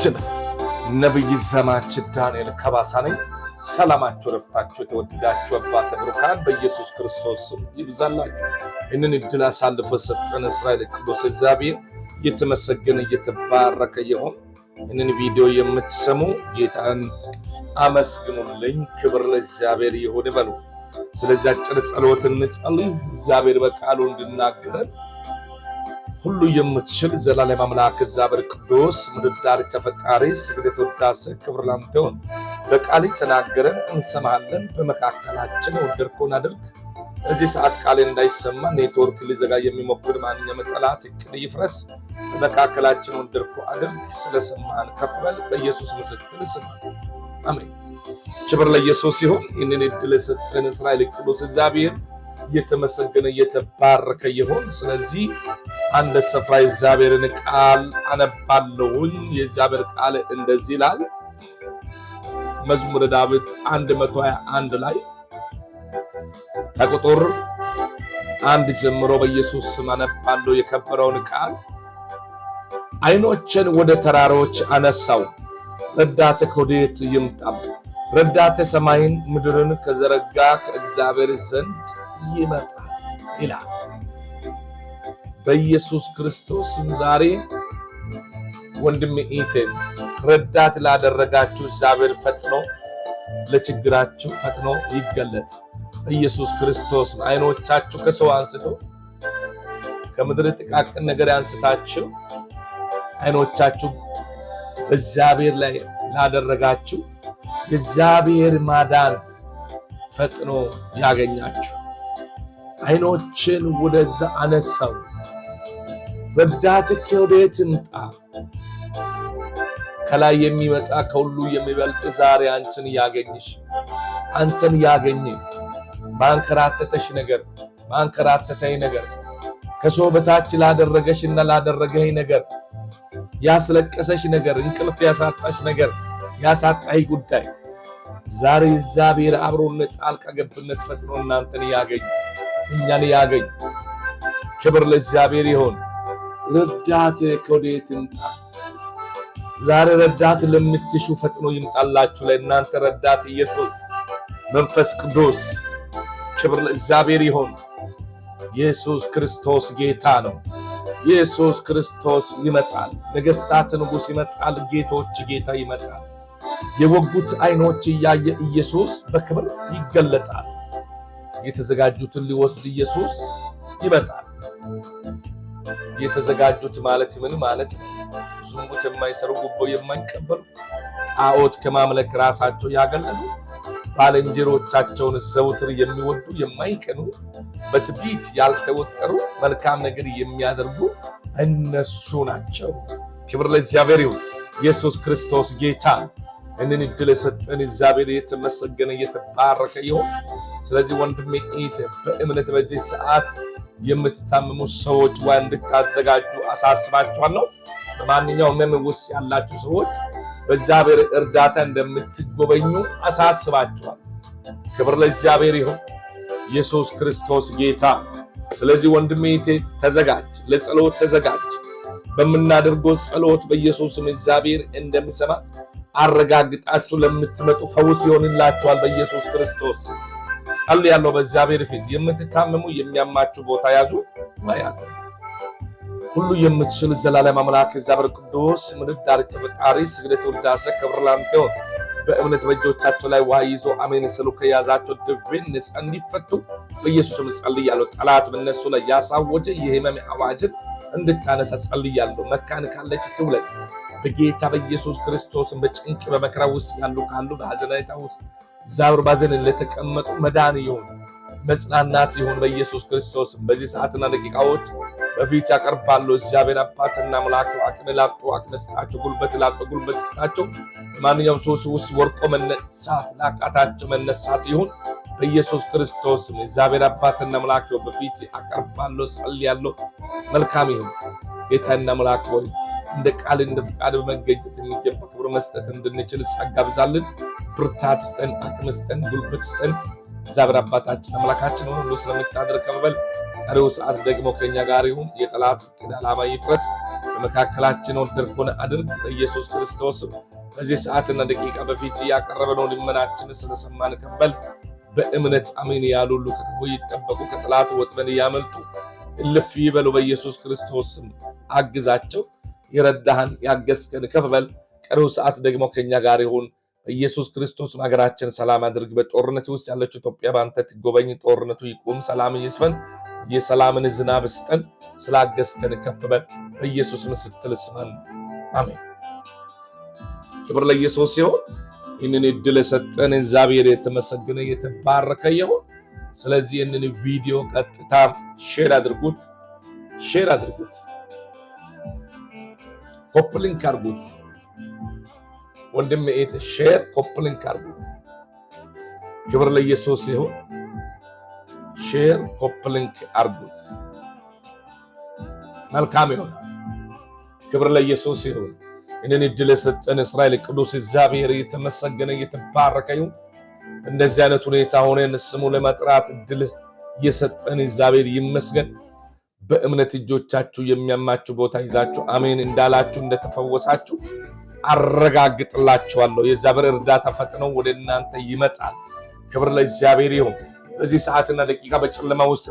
ወንድማችን ነብይ ዘማች ዳንኤል ከባሳ ነኝ። ሰላማችሁ ረፍታችሁ የተወደዳችሁ አባተ ብሩካን በኢየሱስ ክርስቶስ ስም ይብዛላችሁ። እነን እድል አሳልፎ ሰጠን እስራኤል ቅዱስ እግዚአብሔር የተመሰገነ የተባረከ ይሁን። እነን ቪዲዮ የምትሰሙ ጌታን አመስግኑልኝ። ክብር ለእግዚአብሔር ይሁን በሉ። ስለዚህ አጭር ጸሎት እንጸልይ። እግዚአብሔር በቃሉ እንድናገረን ሁሉ የምትችል ዘላለም አምላክ እግዚአብሔር ቅዱስ ምድር ዳርቻ ፈጣሪ ስግደት ወዳሴ ክብር ላንተ ይሁን። በቃል ተናገረን እንሰማለን። በመካከላችን ወደድከውን አድርግ። እዚህ ሰዓት ቃል እንዳይሰማ ኔትወርክ ሊዘጋ የሚሞክር ማንኛውም ጠላት እቅድ ይፍረስ። በመካከላችን ወደድከው አድርግ። ስለሰማን ከፍ በል። በኢየሱስ ምስክር ስም አሜን። ክብር ለኢየሱስ ይሁን። ይህንን እድል የሰጠን እስራኤል ቅዱስ እግዚአብሔር የተመሰገነ የተባረከ ይሁን። ስለዚህ አንድ ስፍራ የእግዚአብሔርን ቃል አነባለሁኝ። የእግዚአብሔር ቃል እንደዚህ ይላል። መዝሙረ ዳዊት 121 ላይ ከቁጥር 1 ጀምሮ በኢየሱስ ስም አነባለሁ የከበረውን ቃል። ዓይኖችን ወደ ተራሮች አነሳው፣ ረዳቴ ከወዴት ይምጣ? ረዳቴ ሰማይን ምድርን ከዘረጋ ከእግዚአብሔር ዘንድ ይመጣል ይላል። በኢየሱስ ክርስቶስ ዛሬ ወንድሜ ኢቴ ረዳት ላደረጋችሁ እግዚአብሔር ፈጥኖ ለችግራችሁ ፈጥኖ ይገለጽ። በኢየሱስ ክርስቶስ ዓይኖቻችሁ ከሰው አንስቶ ከምድር ጥቃቅን ነገር አንስታችሁ ዓይኖቻችሁ በእግዚአብሔር ላይ ላደረጋችሁ የእግዚአብሔር ማዳን ፈጥኖ ያገኛችሁ። ዓይኖችን ወደዛ አነሳው፣ ረዳት ከወዴት ይምጣ? ከላይ የሚመጣ ከሁሉ የሚበልጥ ዛሬ አንቺን ያገኝሽ፣ አንተን ያገኝ። ማንከራተተሽ ነገር፣ ማንከራተተኝ ነገር፣ ከሰው በታች ላደረገሽና ላደረገኝ ነገር፣ ያስለቀሰሽ ነገር፣ እንቅልፍ ያሳጣሽ ነገር፣ ያሳጣይ ጉዳይ ዛሬ እግዚአብሔር አብሮነት ጣልቃ ገብነት ፈጥኖ እናንተን ያገኝ፣ እኛን ያገኝ። ክብር ለእግዚአብሔር ይሁን። ረዳት ከወዴት ይምጣ? ዛሬ ረዳት ለምትሹ ፈጥኖ ይምጣላችሁ። ለእናንተ ረዳት ኢየሱስ መንፈስ ቅዱስ። ክብር ለእግዚአብሔር ይሁን። ኢየሱስ ክርስቶስ ጌታ ነው። ኢየሱስ ክርስቶስ ይመጣል። ነገሥታት ንጉሥ ይመጣል። ጌቶች ጌታ ይመጣል። የወጉት ዓይኖች እያየ ኢየሱስ በክብር ይገለጣል። የተዘጋጁትን ሊወስድ ኢየሱስ ይመጣል። የተዘጋጁት ማለት ምን ማለት ነው? ዝሙት የማይሰሩ፣ ጉቦ የማይቀበሉ፣ ጣዖት ከማምለክ ራሳቸው ያገለሉ፣ ባልንጀሮቻቸውን ዘውትር የሚወዱ፣ የማይቀኑ፣ በትዕቢት ያልተወጠሩ፣ መልካም ነገር የሚያደርጉ እነሱ ናቸው። ክብር ለእግዚአብሔር ይሁን። ኢየሱስ ክርስቶስ ጌታ። እንን እድል የሰጠን እግዚአብሔር የተመሰገነ የተባረከ ይሁን። ስለዚህ ወንድሜ ኢት በእምነት በዚህ ሰዓት የምትታመሙ ሰዎች ወይ እንድታዘጋጁ አሳስባችኋለሁ። በማንኛውም ሕመም ውስጥ ያላችሁ ሰዎች በእግዚአብሔር እርዳታ እንደምትጎበኙ አሳስባችኋል። ክብር ለእግዚአብሔር ይሁን። ኢየሱስ ክርስቶስ ጌታ። ስለዚህ ወንድሜ ኢት ተዘጋጅ፣ ለጸሎት ተዘጋጅ። በምናደርገው ጸሎት በኢየሱስ ስም እግዚአብሔር እንደሚሰማ አረጋግጣችሁ ለምትመጡ ፈውስ ይሆንላችኋል። በኢየሱስ ክርስቶስ ጸልያለሁ። በእግዚአብሔር ፊት የምትታመሙ የሚያማችሁ ቦታ ያዙ፣ ማያዙ ሁሉ የምትችል ዘላለም አምላክ እግዚአብሔር ቅዱስ ምድር ዳርቻ ፈጣሪ ስግደት ወዳሴ ክብር ላንተ ይሁን። በእምነት በእጆቻቸው ላይ ውሃ ይዞ አሜን ስሉ ከያዛቸው ድዌን ነፃ እንዲፈቱ በኢየሱስም ጸልያለሁ። ጠላት በእነሱ ላይ ያሳወጀ የሕመም አዋጅን እንድታነሳ ጸልያለሁ። መካን ካለች ትውለድ በጌታ በኢየሱስ ክርስቶስ። በጭንቅ በመከራ ውስጥ ያሉ ካሉ በሐዘኔታ ውስጥ እግዚአብሔር ባዘን ለተቀመጡ መዳን ይሁን፣ መጽናናት ይሁን በኢየሱስ ክርስቶስ። በዚህ ሰዓትና ደቂቃዎች በፊት ያቀርባለሁ። እግዚአብሔር አባትና አምላክ አቅም ላጡ አቅም ስጣቸው፣ ጉልበት ላጡ ጉልበት ስጣቸው። ማንኛውም ሰው ውስጥ ወርቆ መነሳት ላቃታቸው መነሳት ይሁን በኢየሱስ ክርስቶስ። እግዚአብሔር አባትና አምላክ በፊት አቀርባለሁ፣ ጸልያለሁ። መልካም ይሁን ጌታና አምላክ ሆይ እንደ ቃል እንደ ፍቃድ በመገኘት የሚገባ ክብር መስጠት እንድንችል ጸጋ ብዛልን። ብርታት ስጠን፣ አቅም ስጠን፣ ጉልበት ስጠን። እግዚአብሔር አባታችን አምላካችን ሆኖ ሁሉ ስለምታደርግ ከመበል ቀሪው ሰዓት ደግሞ ከኛ ጋር ይሁን። የጠላት ዕቅድ ዓላማ ይፍረስ። በመካከላችን ወደርኩን አድርግ በኢየሱስ ክርስቶስ። በዚህ ሰዓትና ደቂቃ በፊት ያቀረበነው ልመናችንን ስለሰማን ከበል በእምነት አሜን ያሉ ሁሉ ከክፉ ይጠበቁ፣ ከጠላት ወጥመድ ያመልጡ፣ እልፍ ይበሉ በኢየሱስ ክርስቶስ ስም። አግዛቸው። የረዳህን ያገዝከን ከፍ በል። ቀሪው ሰዓት ደግሞ ከኛ ጋር ይሁን በኢየሱስ ክርስቶስ። ሀገራችን ሰላም አድርግ። በጦርነት ውስጥ ያለችው ኢትዮጵያ በአንተ ትጎበኝ። ጦርነቱ ይቁም፣ ሰላም ይስፈን። የሰላምን ዝናብ ስጠን። ስላገዝከን ከፍ በል በኢየሱስ ስትል ስማን። አሜን። ክብር ለኢየሱስ ይሁን። ይህንን እድል ሰጠን እግዚአብሔር የተመሰገነ የተባረከ ይሁን። ስለዚህ ይህንን ቪዲዮ ቀጥታ ሼር አድርጉት፣ ኮፕሊንክ አድርጉት። ወንድም እህት ሼር ኮፕሊንክ አድርጉት። ክብር ለኢየሱስ ይሁን። ሼር ኮፕሊንክ አድርጉት። መልካም ይሁን። ክብር ለኢየሱስ ይሁን። ይህንን እድል የሰጠን እስራኤል ቅዱስ እግዚአብሔር የተመሰገነ የተባረከ ይሁን። እንደዚህ አይነት ሁኔታ ሆነን ስሙ ለመጥራት እድል የሰጠን እግዚአብሔር ይመስገን። በእምነት እጆቻችሁ የሚያማችሁ ቦታ ይዛችሁ አሜን እንዳላችሁ እንደተፈወሳችሁ አረጋግጥላችኋለሁ። የእግዚአብሔር እርዳታ ፈጥነው ወደ እናንተ ይመጣል። ክብር ለእግዚአብሔር ይሁን። በዚህ ሰዓትና ደቂቃ በጨለማ ውስጥ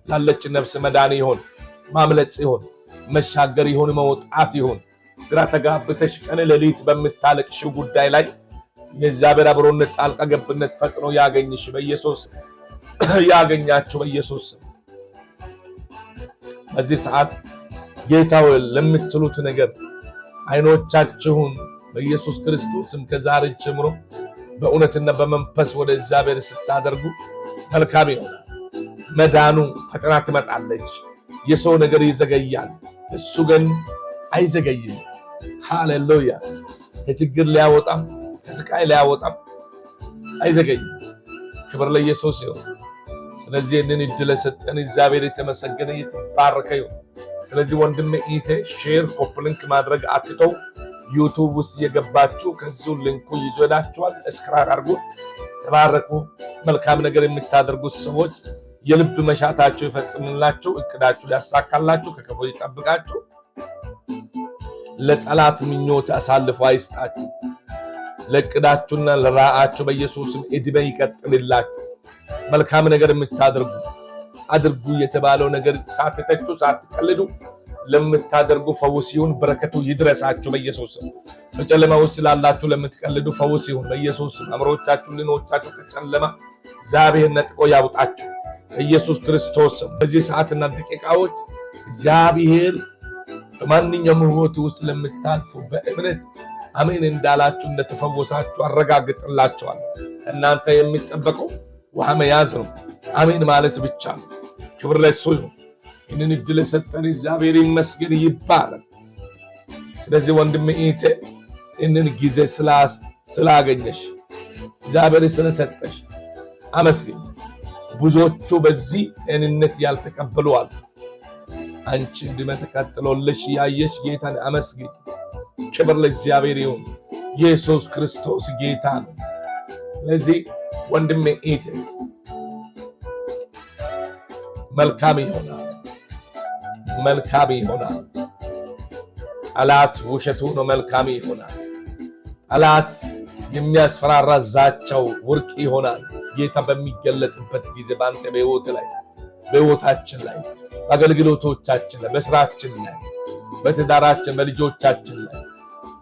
ላለች ነፍስ መዳን ይሁን፣ ማምለጥ ይሁን፣ መሻገር ይሁን፣ መውጣት ይሁን። ግራ ተጋብተሽ ቀን ሌሊት በምታለቅሽው ጉዳይ ላይ የእግዚአብሔር አብሮነት ጣልቃ ገብነት ፈጥኖ ያገኝሽ በኢየሱስ ያገኛችሁ በኢየሱስ። በዚህ ሰዓት ጌታው ለምትሉት ነገር አይኖቻችሁን በኢየሱስ ክርስቶስም ከዛሬ ጀምሮ በእውነትና በመንፈስ ወደ እግዚአብሔር ስታደርጉ መልካም ይሆናል። መዳኑ ፈጥና ትመጣለች። የሰው ነገር ይዘገያል፣ እሱ ግን አይዘገይም። ሃሌሉያ። ከችግር ሊያወጣም ከስቃይ ሊያወጣም አይዘገይም። ክብር ለኢየሱስ ይሁን። ስለዚህ ይህንን እድል ሰጠን እግዚአብሔር የተመሰገነ የተባረከ ይሁን። ስለዚህ ወንድሜ ኢቴ ሼር ኮፕሊንክ ማድረግ አትተው። ዩቲዩብ ውስጥ የገባችሁ ከዚሁ ሊንኩ ይዞላችኋል። እስክራር አድርጉ። ተባረኩ። መልካም ነገር የምታደርጉት ሰዎች የልብ መሻታችሁ ይፈጽምላችሁ፣ እቅዳችሁ ያሳካላችሁ፣ ከክፉ ይጠብቃችሁ፣ ለጠላት ምኞት አሳልፎ አይስጣችሁ። ለእቅዳችሁና ለራእያችሁ በኢየሱስም ዕድሜ ይቀጥልላችሁ። መልካም ነገር የምታደርጉ አድርጉ የተባለው ነገር ሳትተቹ ሳትቀልዱ ለምታደርጉ ፈውስ ይሁን፣ በረከቱ ይድረሳችሁ በኢየሱስም። በጨለማ ውስጥ ላላችሁ ለምትቀልዱ ፈውስ ይሁን በኢየሱስም። አእምሮቻችሁ ልኖቻችሁ ከጨለማ እግዚአብሔር ነጥቆ ያውጣችሁ በኢየሱስ ክርስቶስም። በዚህ ሰዓትና ደቂቃዎች እግዚአብሔር በማንኛውም ሕይወት ውስጥ ለምታልፉ በእምነት አሜን እንዳላችሁ እንደተፈወሳችሁ አረጋግጥላችኋለሁ። እናንተ የሚጠበቀው ውሃ መያዝ ነው። አሜን ማለት ብቻ ነው። ክብር ለእሱ ይሁን። ይህንን እድል ሰጠን እግዚአብሔር ይመስገን ይባላል። ስለዚህ ወንድሜ እህቴ ይህንን ጊዜ ስላገኘሽ እግዚአብሔር ስለሰጠሽ አመስግኝ። ብዙዎቹ በዚህ ጤንነት ያልተቀበሉ አሉ። አንቺ ዕድሜ ተቀጥሎልሽ ያየሽ ጌታን አመስግኝ። ክብር ለእግዚአብሔር ይሁን። ኢየሱስ ክርስቶስ ጌታ ነው። ስለዚህ ወንድሜ እህቴ መልካም ይሆናል፣ መልካም ይሆናል። ጠላት ውሸቱ ነው፣ መልካም ይሆናል። ጠላት የሚያስፈራራ ዛቻው ውርቅ ይሆናል። ጌታ በሚገለጥበት ጊዜ በአንተ በሕይወት ላይ በሕይወታችን ላይ በአገልግሎቶቻችን ላይ በስራችን ላይ በትዳራችን በልጆቻችን ላይ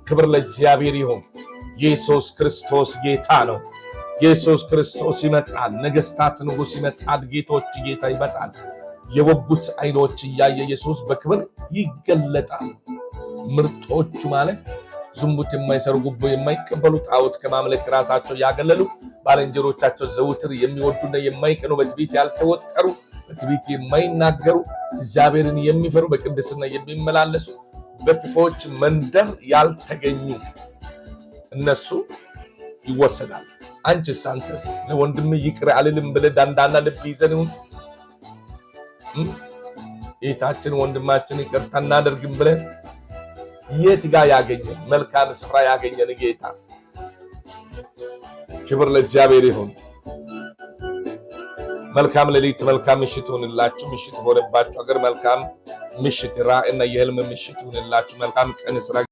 ክብር ለእግዚአብሔር ይሁን። ኢየሱስ ክርስቶስ ጌታ ነው። ኢየሱስ ክርስቶስ ይመጣል። ነገስታት ንጉስ ይመጣል። ጌቶች ጌታ ይመጣል። የወጉት አይኖች እያየ ኢየሱስ በክብር ይገለጣል። ምርጦቹ ማለት ዝሙት የማይሰሩ ጉቦ የማይቀበሉ ጣዖት ከማምለክ ራሳቸው ያገለሉ ባልንጀሮቻቸው ዘውትር የሚወዱና የማይቀኑ በትዕቢት ያልተወጠሩ በትዕቢት የማይናገሩ እግዚአብሔርን የሚፈሩ በቅድስና የሚመላለሱ በክፎች መንደር ያልተገኙ እነሱ ይወሰዳል። አንቺስ አንተስ ለወንድም ይቅር አልልም ብለህ ዳንዳና ልብ ይዘን ጌታችን ወንድማችን ይቅርታ እናደርግም ብለህ የት ጋር ያገኘን መልካም ስፍራ ያገኘን ጌታ ክብር ለእግዚአብሔር ይሁን። መልካም ሌሊት መልካም ምሽት ምሽት ሆነባችሁ ሀገር መልካም ምሽት ራእይና የህልም ምሽት ይሁንላችሁ። መልካም ቀን ስራ